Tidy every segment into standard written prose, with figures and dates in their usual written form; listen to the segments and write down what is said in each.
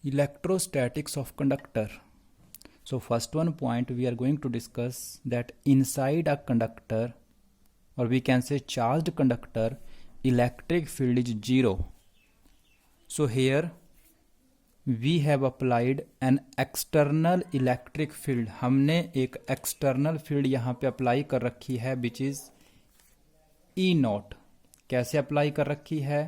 Electrostatics of conductor. So first one point we are going to discuss that inside a conductor, or we can say charged conductor, electric field is zero. So here we have applied an external electric field. हमने एक external field यहाँ पे apply कर रखी है which is E not. कैसे apply कर रखी है?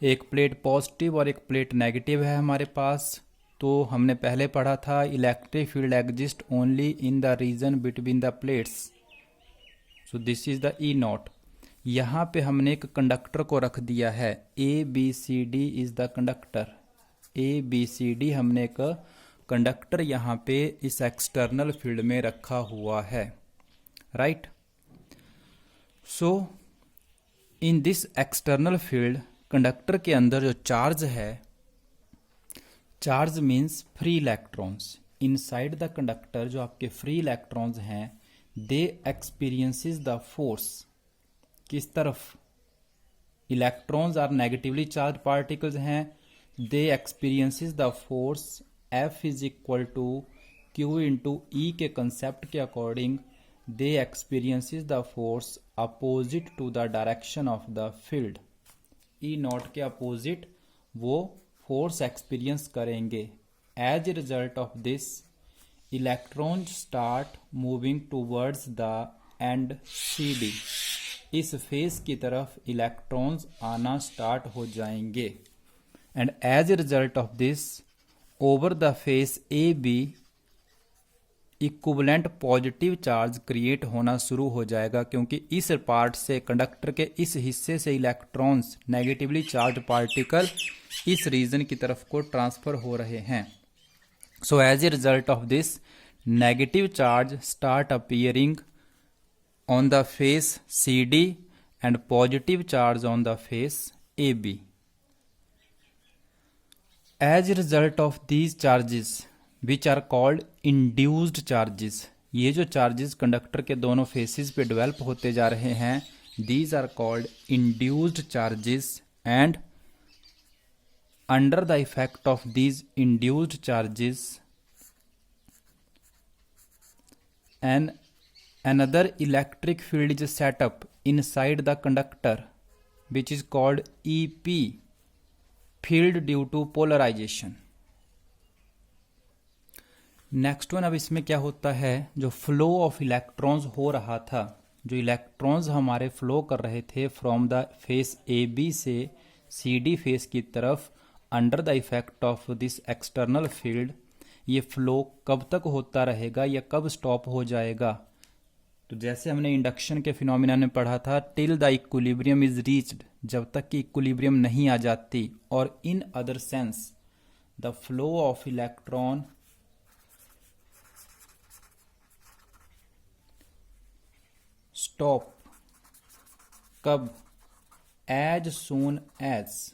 एक प्लेट पॉजिटिव और एक प्लेट नेगेटिव है हमारे पास. तो हमने पहले पढ़ा था electric field exist only in the region between the plates. So this is the E naught. यहाँ पे हमने एक कंडक्टर को रख दिया है. A B C D is the conductor. A B C D हमने एक कंडक्टर यहाँ पे इस एक्सटर्नल फील्ड में रखा हुआ है. Right. So in this external field conductor के अंदर जो चार्ज है, charge means free electrons. Inside the conductor जो आपके फ्री इलेक्ट्रॉन्स हैं, दे एक्सपीरियंसेस द फोर्स. किस तरफ? Electrons are negatively charge particles हैं. They experiences the force F is equal to Q into E के कंसेप्ट के according they experiences the force opposite to the direction of the field. E not के opposite वो force experience करेंगे. As a result of this electron start moving towards the end C D. इस face की तरफ electrons आना start हो जाएंगे. And as a result of this over the face A B equivalent positive charge create होना शुरू हो जाएगा, क्योंकि इस पार्ट से कंडक्टर के इस हिस्से से इलेक्ट्रॉन्स नेगेटिवली चार्ज पार्टिकल इस रीजन की तरफ को ट्रांसफर हो रहे हैं. So as a result of this negative charge start appearing on the face CD and positive charge on the face AB. As a result of these charges, which are called induced charges, ये जो charges conductor के दोनों faces पे develop होते जा रहे हैं, these are called induced charges, and under the effect of these induced charges, another electric field is set up inside the conductor which is called EP, field due to polarization. Next one. अब इसमें क्या होता है, जो flow of electrons हो रहा था, जो इलेक्ट्रॉन्स हमारे फ्लो कर रहे थे from the face A B से सी डी फेस की तरफ under the effect of this external field, ये फ्लो कब तक होता रहेगा या कब स्टॉप हो जाएगा? तो जैसे हमने इंडक्शन के फिनोमिना में पढ़ा था, till the equilibrium is reached, जब तक कि इक्विलिब्रियम नहीं आ जाती. और in other sense the flow of electron stop. कब? As soon as.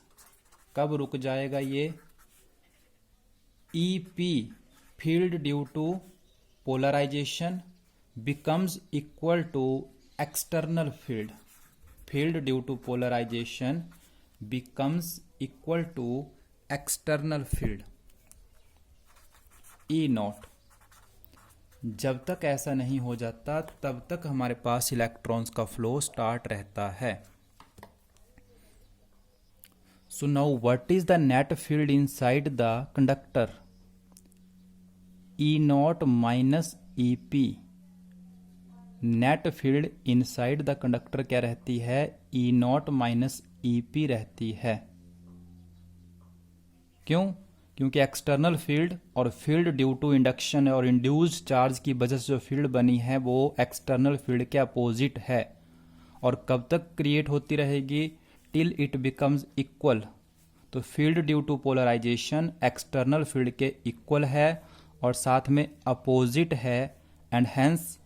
कब रुक जाएगा ये? EP, field due to polarisation, becomes equal to external field. Field due to polarization becomes equal to external field E not. जब तक ऐसा नहीं हो जाता तब तक हमारे पास इलेक्ट्रॉन्स का फ्लो स्टार्ट रहता है. So now what is the net field inside the conductor? E not minus EP. Net field inside the conductor क्या रहती है? ई नॉट माइनस EP रहती है. क्यों? क्योंकि एक्सटर्नल फील्ड और फील्ड ड्यू टू इंडक्शन और इंड्यूस्ड चार्ज की वजह से जो फील्ड बनी है वो एक्सटर्नल फील्ड के अपोजिट है. और कब तक क्रिएट होती रहेगी? Till it becomes equal. तो field due to polarisation external field के इक्वल है और साथ में अपोजिट है. And hence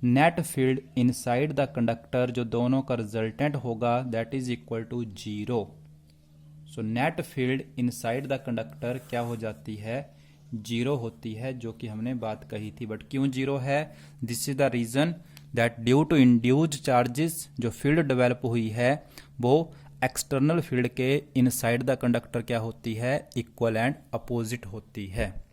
net field inside the conductor, जो दोनों का रिजल्टेंट होगा, that is equal to 0. So net field inside the conductor क्या हो जाती है? 0 होती है, जो कि हमने बात कही थी. बट क्यों 0 है? This is the reason that due to induced charges, जो फील्ड डेवलप हुई है वो एक्सटर्नल फील्ड के इनसाइड द कंडक्टर क्या होती है, इक्वल एंड अपोजिट होती है।